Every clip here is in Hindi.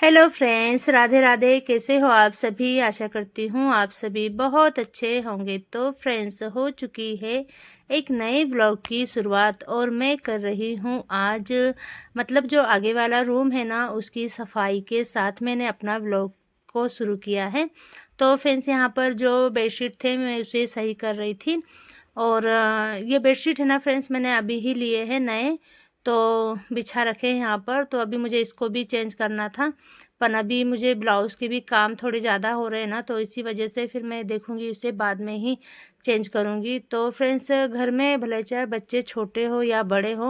Hello friends, Radhe Radhe. कैसे हो आप सभी? आशा करती हूँ आप सभी बहुत अच्छे होंगे। तो फ्रेंड्स, हो चुकी है एक नए ब्लॉग की शुरुआत और मैं कर रही हूँ आज मतलब जो आगे वाला रूम है ना, उसकी सफाई के साथ मैंने अपना ब्लॉग को शुरू किया है। तो फ्रेंड्स, यहाँ पर जो बेडशीट थे मैं उसे सही कर रही थी। और ये बेडशीट है ना फ्रेंड्स, मैंने अभी ही लिए हैं नए। तो बिछा रखे हैं यहाँ पर। तो अभी मुझे इसको भी चेंज करना था, पर अभी मुझे ब्लाउज़ के भी काम थोड़े ज़्यादा हो रहे हैं ना, तो इसी वजह से फिर मैं देखूँगी, इसे बाद में ही चेंज करूँगी। तो फ्रेंड्स, घर में भले चाहे बच्चे छोटे हो या बड़े हो,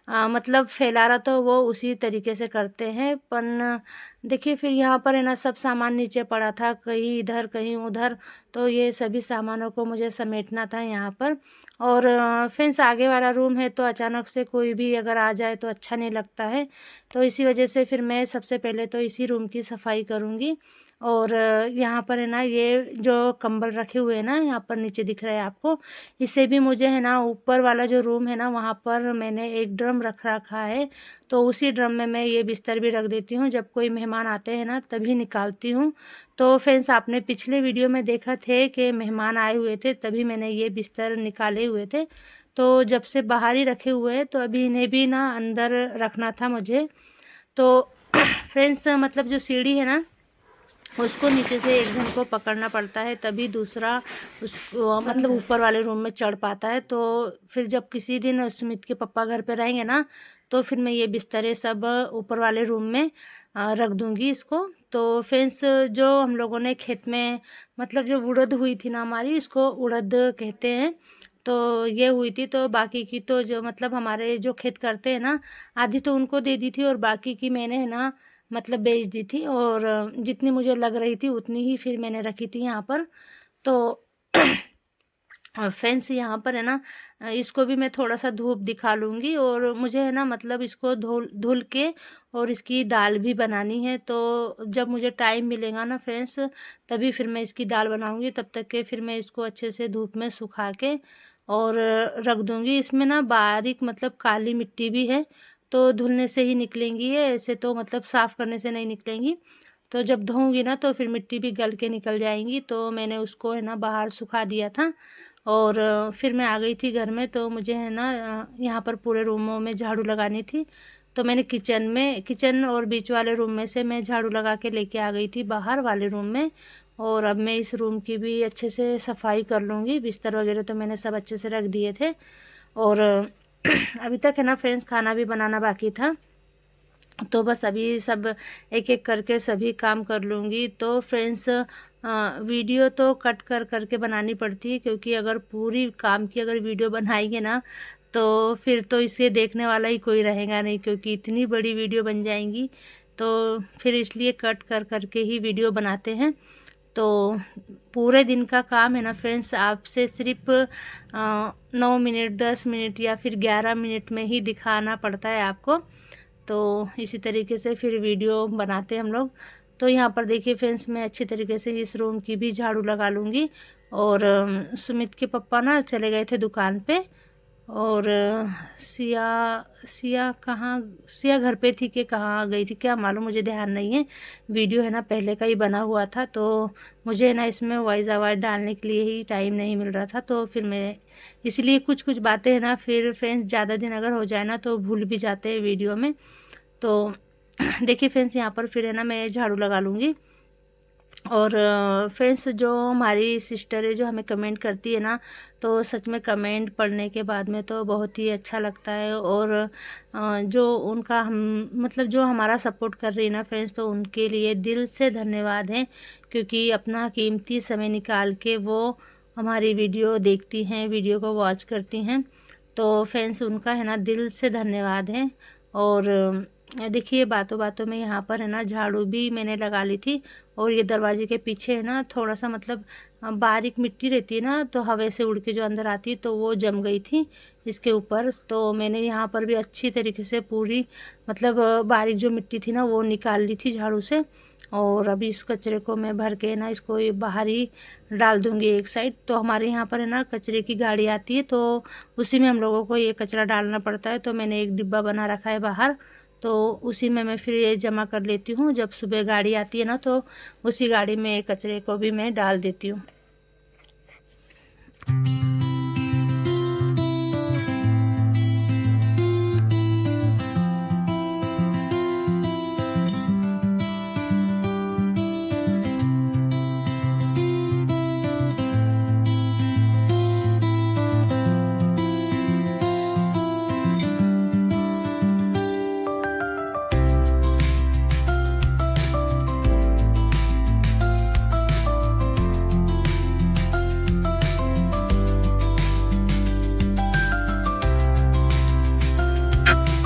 मतलब फैलाना तो वो उसी तरीके से करते हैं। पर देखिए, फिर यहाँ पर है ना सब सामान नीचे पड़ा था, कहीं इधर कहीं उधर। तो ये सभी सामानों को मुझे समेटना था यहाँ पर। और फ्रेंड्स, आगे वाला रूम है तो अचानक से कोई भी अगर आ जाए तो अच्छा नहीं लगता है। तो इसी वजह से फिर मैं सबसे पहले तो इसी रूम की सफाई करूँगी। और यहाँ पर है ना ये जो कंबल रखे हुए हैं ना, यहाँ पर नीचे दिख रहा है आपको, इसे भी मुझे है ना ऊपर वाला जो रूम है ना, वहाँ पर मैंने एक ड्रम रख रखा है। तो उसी ड्रम में मैं ये बिस्तर भी रख देती हूँ, जब कोई मेहमान आते हैं ना तभी निकालती हूँ। तो फ्रेंड्स, आपने पिछले वीडियो में देखा थे कि मेहमान आए हुए थे तभी मैंने ये बिस्तर निकाले हुए थे। तो जब से बाहर ही रखे हुए हैं, तो अभी इन्हें भी ना अंदर रखना था मुझे। तो फ्रेंड्स, मतलब जो सीढ़ी है ना, उसको नीचे से एक जन को पकड़ना पड़ता है तभी दूसरा उसको मतलब ऊपर वाले रूम में चढ़ पाता है। तो फिर जब किसी दिन सुमित के पापा घर पे रहेंगे ना, तो फिर मैं ये बिस्तरे सब ऊपर वाले रूम में रख दूंगी इसको। तो फ्रेंड्स, जो हम लोगों ने खेत में मतलब जो उड़द हुई थी ना हमारी, इसको उड़द कहते हैं। तो ये हुई थी, तो बाकी की तो जो मतलब हमारे जो खेत करते हैं ना, आधी तो उनको दे दी थी और बाकी की मैंने है ना मतलब बेच दी थी। और जितनी मुझे लग रही थी उतनी ही फिर मैंने रखी थी यहाँ पर। तो फ्रेंड्स, यहाँ पर है ना इसको भी मैं थोड़ा सा धूप दिखा लूँगी। और मुझे है ना मतलब इसको धुल धुल के और इसकी दाल भी बनानी है। तो जब मुझे टाइम मिलेगा ना फ्रेंड्स, तभी फिर मैं इसकी दाल बनाऊँगी। तब तक के फिर मैं इसको अच्छे से धूप में सुखा के और रख दूँगी। इसमें ना बारीक मतलब काली मिट्टी भी है, तो धुलने से ही निकलेंगी ये, ऐसे तो मतलब साफ़ करने से नहीं निकलेंगी। तो जब धोऊँगी ना तो फिर मिट्टी भी गल के निकल जाएँगी। तो मैंने उसको है ना बाहर सुखा दिया था। और फिर मैं आ गई थी घर में। तो मुझे है ना यहाँ पर पूरे रूमों में झाड़ू लगानी थी। तो मैंने किचन और बीच वाले रूम में से मैं झाड़ू लगा के लेके आ गई थी बाहर वाले रूम में। और अब मैं इस रूम की भी अच्छे से सफाई कर लूँगी। बिस्तर वगैरह तो मैंने सब अच्छे से रख दिए थे। और अभी तक है ना फ्रेंड्स खाना भी बनाना बाकी था। तो बस अभी सब एक-एक करके सभी काम कर लूँगी। तो फ्रेंड्स, वीडियो तो कट कर कर के बनानी पड़ती है, क्योंकि अगर पूरी काम की अगर वीडियो बनाएँगे ना, तो फिर तो इसे देखने वाला ही कोई रहेगा नहीं, क्योंकि इतनी बड़ी वीडियो बन जाएँगी। तो फिर इसलिए कट कर कर के ही वीडियो बनाते हैं। तो पूरे दिन का काम है ना फ्रेंड्स, आपसे सिर्फ़ 9 मिनट, 10 मिनट या फिर 11 मिनट में ही दिखाना पड़ता है आपको। तो इसी तरीके से फिर वीडियो बनाते हैं हम लोग। तो यहाँ पर देखिए फ्रेंड्स, मैं अच्छी तरीके से इस रूम की भी झाड़ू लगा लूँगी। और सुमित के पापा ना चले गए थे दुकान पे। और सिया सिया कहाँ सिया घर पे थी कि कहाँ गई थी क्या मालूम, मुझे ध्यान नहीं है। वीडियो है ना पहले का ही बना हुआ था, तो मुझे है ना इसमें वॉइस आवाज़ डालने के लिए ही टाइम नहीं मिल रहा था। तो फिर मैं इसलिए कुछ कुछ बातें है ना फिर फ्रेंड्स ज़्यादा दिन अगर हो जाए ना तो भूल भी जाते हैं वीडियो में। तो देखिए फ्रेंड्स, यहाँ पर फिर है ना मैं झाड़ू लगा लूँगी। और फ्रेंड्स, जो हमारी सिस्टर है जो हमें कमेंट करती है ना, तो सच में कमेंट पढ़ने के बाद में तो बहुत ही अच्छा लगता है। और जो उनका हम मतलब जो हमारा सपोर्ट कर रही है ना फ्रेंड्स, तो उनके लिए दिल से धन्यवाद है, क्योंकि अपना कीमती समय निकाल के वो हमारी वीडियो देखती हैं, वीडियो को वॉच करती हैं। तो फ्रेंड्स, उनका है ना दिल से धन्यवाद है। और देखिए बातों बातों में यहाँ पर है ना झाड़ू भी मैंने लगा ली थी। और ये दरवाजे के पीछे है ना थोड़ा सा मतलब बारीक मिट्टी रहती है ना, तो हवा से उड़ के जो अंदर आती है तो वो जम गई थी इसके ऊपर। तो मैंने यहाँ पर भी अच्छी तरीके से पूरी मतलब बारीक जो मिट्टी थी ना वो निकाल ली थी झाड़ू से। और अभी इस कचरे को मैं भर के ना इसको ये बाहर ही डाल दूँगी एक साइड। तो हमारे यहाँ पर है ना कचरे की गाड़ी आती है, तो उसी में हम लोगों को ये कचरा डालना पड़ता है। तो मैंने एक डिब्बा बना रखा है बाहर, तो उसी में मैं फिर ये जमा कर लेती हूँ। जब सुबह गाड़ी आती है ना, तो उसी गाड़ी में कचरे को भी मैं डाल देती हूँ।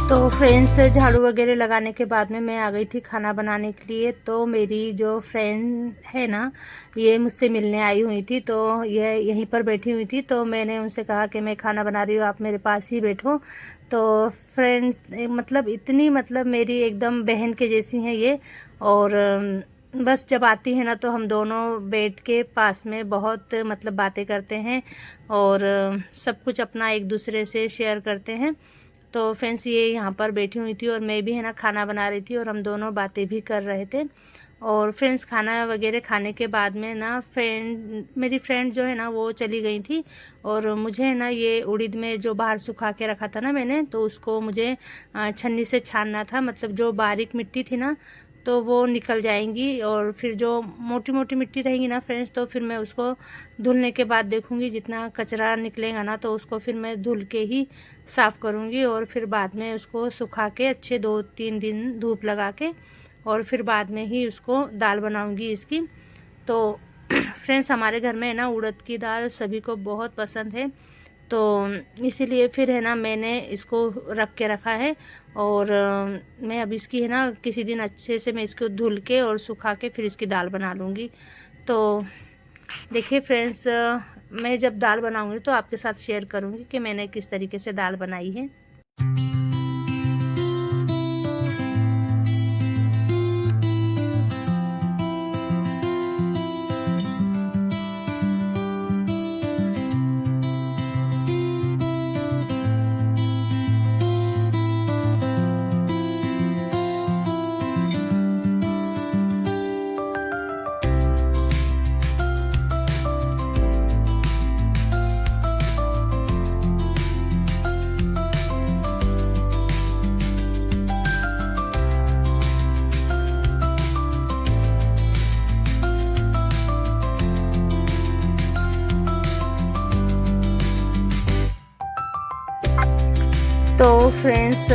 तो फ्रेंड्स, झाड़ू वगैरह लगाने के बाद में मैं आ गई थी खाना बनाने के लिए। तो मेरी जो फ्रेंड है ना, ये मुझसे मिलने आई हुई थी, तो ये यहीं पर बैठी हुई थी। तो मैंने उनसे कहा कि मैं खाना बना रही हूँ, आप मेरे पास ही बैठो। तो फ्रेंड्स, मतलब इतनी, मतलब मेरी एकदम बहन के जैसी हैं ये। और बस जब आती है ना, तो हम दोनों बैठ के पास में बहुत मतलब बातें करते हैं, और सब कुछ अपना एक दूसरे से शेयर करते हैं। तो फ्रेंड्स, ये यहाँ पर बैठी हुई थी और मैं भी है ना खाना बना रही थी, और हम दोनों बातें भी कर रहे थे। और फ्रेंड्स, खाना वगैरह खाने के बाद में ना, मेरी फ्रेंड जो है ना वो चली गई थी। और मुझे है ना ये उड़द में जो बाहर सुखा के रखा था ना मैंने, तो उसको मुझे छन्नी से छानना था। मतलब जो बारीक मिट्टी थी ना, तो वो निकल जाएंगी, और फिर जो मोटी मोटी मिट्टी रहेगी ना फ्रेंड्स, तो फिर मैं उसको धुलने के बाद देखूंगी, जितना कचरा निकलेगा ना, तो उसको फिर मैं धुल के ही साफ़ करूंगी। और फिर बाद में उसको सुखा के अच्छे 2-3 दिन धूप लगा के, और फिर बाद में ही उसको दाल बनाऊंगी इसकी। तो फ्रेंड्स, हमारे घर में है ना उड़द की दाल सभी को बहुत पसंद है। तो इसीलिए फिर है ना मैंने इसको रख के रखा है। और मैं अब इसकी है ना किसी दिन अच्छे से मैं इसको धुल के और सुखा के फिर इसकी दाल बना लूँगी। तो देखिए फ्रेंड्स, मैं जब दाल बनाऊँगी तो आपके साथ शेयर करूँगी कि मैंने किस तरीके से दाल बनाई है। तो फ्रेंड्स,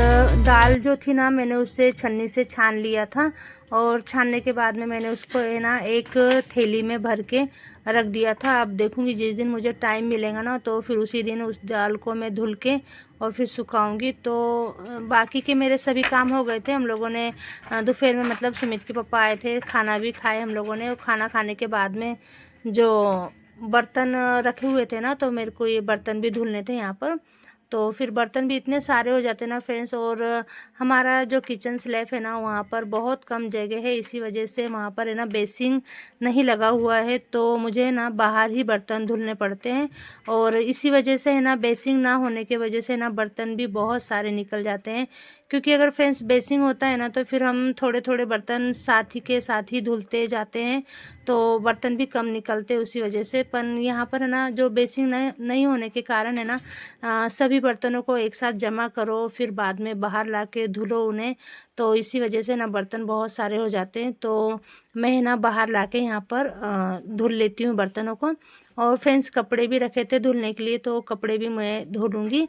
दाल जो थी ना, मैंने उसे छन्नी से छान लिया था। और छानने के बाद में मैंने उसको है ना एक थैली में भर के रख दिया था। अब देखूंगी जिस दिन मुझे टाइम मिलेगा ना, तो फिर उसी दिन उस दाल को मैं धुल के और फिर सुखाऊंगी। तो बाकी के मेरे सभी काम हो गए थे। हम लोगों ने दोपहर में, मतलब सुमित के पापा आए थे, खाना भी खाए हम लोगों ने। और खाना खाने के बाद में जो बर्तन रखे हुए थे ना, तो मेरे को ये बर्तन भी धुलने थे यहाँ पर। तो फिर बर्तन भी इतने सारे हो जाते ना फ्रेंड्स। और हमारा जो किचन स्लैब है ना, वहाँ पर बहुत कम जगह है, इसी वजह से वहाँ पर है ना बेसिंग नहीं लगा हुआ है। तो मुझे ना बाहर ही बर्तन धुलने पड़ते हैं। और इसी वजह से है ना, बेसिंग ना होने की वजह से ना बर्तन भी बहुत सारे निकल जाते हैं। क्योंकि अगर फ्रेंड्स बेसिंग होता है ना, तो फिर हम थोड़े थोड़े बर्तन साथ ही के साथ ही धुलते जाते हैं, तो बर्तन भी कम निकलते उसी वजह से। पर यहाँ पर है ना, जो बेसिंग नहीं होने के कारण है ना, सभी बर्तनों को एक साथ जमा करो, फिर बाद में बाहर ला के धुलो उन्हें। तो इसी वजह से ना बर्तन बहुत सारे हो जाते हैं। तो मैं ना बाहर ला के यहाँ पर धुल लेती हूँ बर्तनों को। और फ्रेंड्स, कपड़े भी रखे थे धुलने के लिए, तो कपड़े भी मैं धो लूँगी।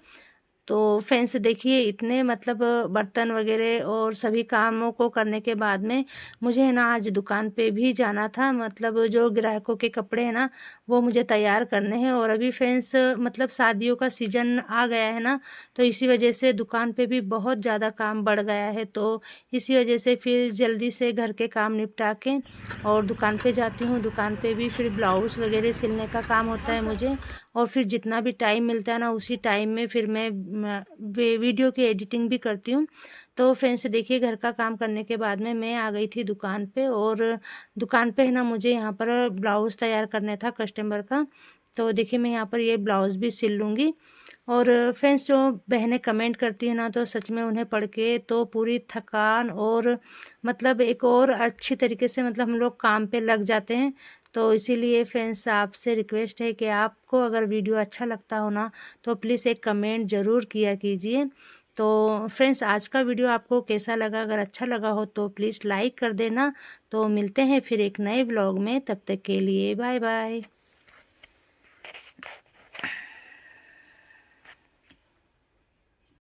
तो फ्रेंड्स देखिए, इतने मतलब बर्तन वगैरह और सभी कामों को करने के बाद में मुझे है ना आज दुकान पे भी जाना था। मतलब जो ग्राहकों के कपड़े हैं ना, वो मुझे तैयार करने हैं। और अभी फ्रेंड्स मतलब शादियों का सीज़न आ गया है ना, तो इसी वजह से दुकान पे भी बहुत ज़्यादा काम बढ़ गया है। तो इसी वजह से फिर जल्दी से घर के काम निपटा के और दुकान पे जाती हूँ। दुकान पे भी फिर ब्लाउज़ वगैरह सिलने का काम होता है मुझे। और फिर जितना भी टाइम मिलता है ना, उसी टाइम में फिर मैं वीडियो की एडिटिंग भी करती हूँ। तो फ्रेंड्स देखिए, घर का काम करने के बाद में मैं आ गई थी दुकान पे। और दुकान पे है ना मुझे यहाँ पर ब्लाउज़ तैयार करना था कस्टमर का। तो देखिए मैं यहाँ पर ये ब्लाउज़ भी सिल लूँगी। और फ्रेंड्स जो बहनें कमेंट करती हैं ना, तो सच में उन्हें पढ़ के तो पूरी थकान और मतलब एक और अच्छी तरीके से मतलब हम लोग काम पे लग जाते हैं। तो इसीलिए फ्रेंड्स आपसे रिक्वेस्ट है कि आपको अगर वीडियो अच्छा लगता हो ना, तो प्लीज़ एक कमेंट ज़रूर किया कीजिए। तो फ्रेंड्स आज का वीडियो आपको कैसा लगा? अगर अच्छा लगा हो तो प्लीज़ लाइक कर देना। तो मिलते हैं फिर एक नए व्लॉग में, तब तक के लिए बाय बाय।